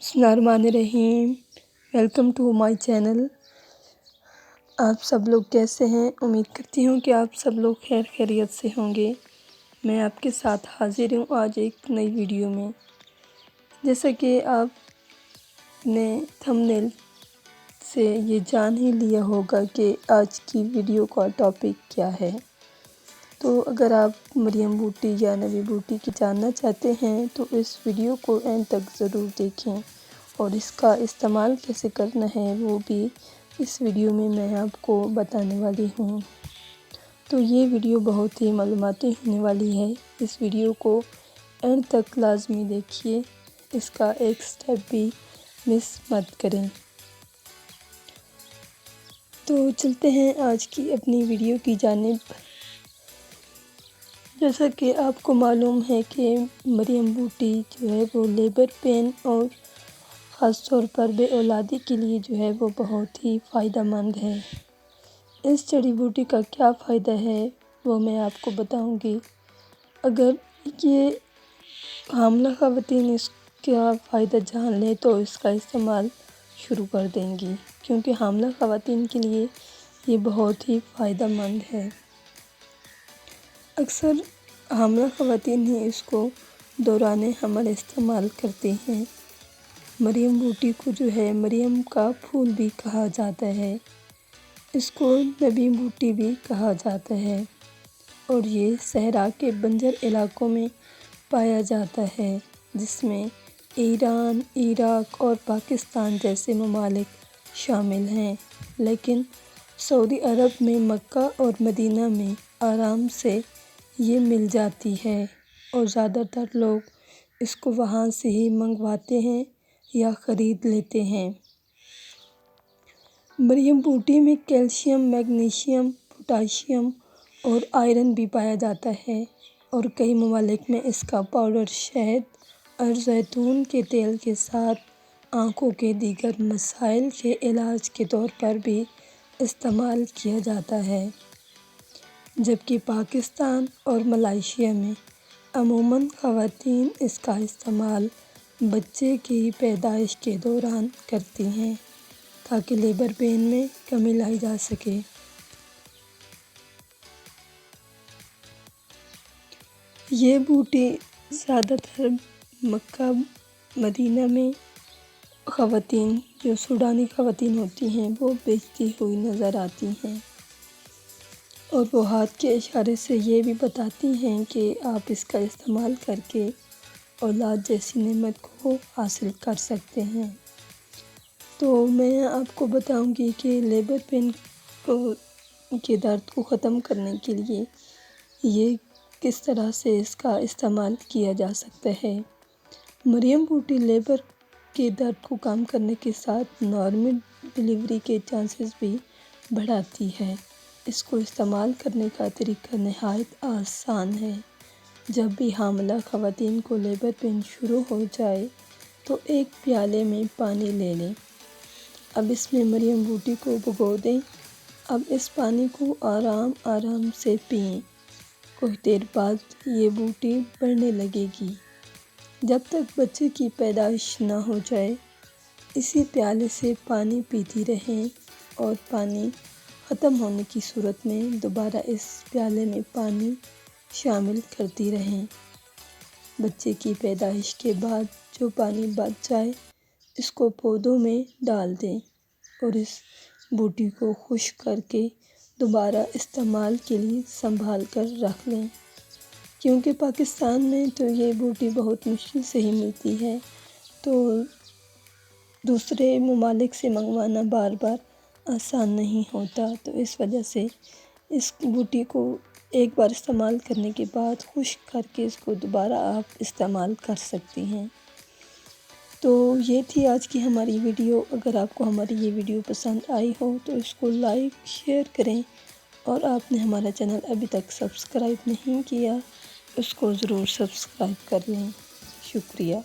بسم اللہ الرحمن الرحیم۔ Welcome to my channel. آپ سب لوگ کیسے ہیں؟ امید کرتی ہوں کہ آپ سب لوگ خیر خیریت سے ہوں گے۔ میں آپ کے ساتھ حاضر ہوں آج ایک نئی ویڈیو میں۔ جیسا کہ آپ نے تھمبنیل سے یہ جان ہی لیا ہوگا کہ آج کی ویڈیو کا ٹاپک کیا ہے۔ تو اگر آپ مریم بوٹی یا نبی بوٹی کی جاننا چاہتے ہیں تو اس ویڈیو کو اینڈ تک ضرور دیکھیں، اور اس کا استعمال کیسے کرنا ہے وہ بھی اس ویڈیو میں میں آپ کو بتانے والی ہوں۔ تو یہ ویڈیو بہت ہی معلوماتی ہونے والی ہے، اس ویڈیو کو اینڈ تک لازمی دیکھیے، اس کا ایک سٹیپ بھی مس مت کریں۔ تو چلتے ہیں آج کی اپنی ویڈیو کی جانب۔ جیسا کہ آپ کو معلوم ہے کہ مریم بوٹی جو ہے وہ لیبر پین اور خاص طور پر بے اولادی کے لیے جو ہے وہ بہت ہی فائدہ مند ہے۔ اس جڑی بوٹی کا کیا فائدہ ہے وہ میں آپ کو بتاؤں گی۔ اگر یہ حاملہ خواتین اس کا فائدہ جان لیں تو اس کا استعمال شروع کر دیں گی، کیونکہ حاملہ خواتین کے لیے یہ بہت ہی فائدہ مند ہے۔ اکثر حاملہ خواتین ہی اس کو دوران حمل استعمال کرتے ہیں۔ مریم بوٹی کو جو ہے مریم کا پھول بھی کہا جاتا ہے، اس کو نبی بوٹی بھی کہا جاتا ہے، اور یہ صحرا کے بنجر علاقوں میں پایا جاتا ہے، جس میں ایران، عراق اور پاکستان جیسے ممالک شامل ہیں، لیکن سعودی عرب میں مکہ اور مدینہ میں آرام سے یہ مل جاتی ہے، اور زیادہ تر لوگ اس کو وہاں سے ہی منگواتے ہیں یا خرید لیتے ہیں۔ مریم بوٹی میں کیلشیم، میگنیشیم، پوٹاشیم اور آئرن بھی پایا جاتا ہے، اور کئی ممالک میں اس کا پاؤڈر شہد اور زیتون کے تیل کے ساتھ آنکھوں کے دیگر مسائل کے علاج کے طور پر بھی استعمال کیا جاتا ہے، جبکہ پاکستان اور ملائیشیا میں عموماً خواتین اس کا استعمال بچے کی پیدائش کے دوران کرتی ہیں تاکہ لیبر پین میں کمی لائی جا سکے۔ یہ بوٹی زیادہ تر مکہ مدینہ میں خواتین، جو سوڈانی خواتین ہوتی ہیں، وہ بیچتی ہوئی نظر آتی ہیں، اور وہ ہاتھ کے اشارے سے یہ بھی بتاتی ہیں کہ آپ اس کا استعمال کر کے اولاد جیسی نعمت کو حاصل کر سکتے ہیں۔ تو میں آپ کو بتاؤں گی کہ لیبر پین کے درد کو ختم کرنے کے لیے یہ کس طرح سے اس کا استعمال کیا جا سکتا ہے۔ مریم بوٹی لیبر کے درد کو کم کرنے کے ساتھ نارمل ڈیلیوری کے چانسز بھی بڑھاتی ہے۔ اس کو استعمال کرنے کا طریقہ نہایت آسان ہے۔ جب بھی حاملہ خواتین کو لیبر پین شروع ہو جائے تو ایک پیالے میں پانی لے لیں۔ اب اس میں مریم بوٹی کو بھگو دیں۔ اب اس پانی کو آرام آرام سے پئیں۔ کچھ دیر بعد یہ بوٹی بڑھنے لگے گی۔ جب تک بچے کی پیدائش نہ ہو جائے اسی پیالے سے پانی پیتی رہیں، اور پانی ختم ہونے کی صورت میں دوبارہ اس پیالے میں پانی شامل کرتی رہیں۔ بچے کی پیدائش کے بعد جو پانی بچ جائے اس کو پودوں میں ڈال دیں، اور اس بوٹی کو خشک کر کے دوبارہ استعمال کے لیے سنبھال کر رکھ لیں، کیونکہ پاکستان میں تو یہ بوٹی بہت مشکل سے ہی ملتی ہے، تو دوسرے ممالک سے منگوانا بار بار آسان نہیں ہوتا، تو اس وجہ سے اس بوٹی کو ایک بار استعمال کرنے کے بعد خشک کر کے اس کو دوبارہ آپ استعمال کر سکتی ہیں۔ تو یہ تھی آج کی ہماری ویڈیو۔ اگر آپ کو ہماری یہ ویڈیو پسند آئی ہو تو اس کو لائک شیئر کریں، اور آپ نے ہمارا چینل ابھی تک سبسکرائب نہیں کیا اس کو ضرور سبسکرائب کر لیں۔ شکریہ۔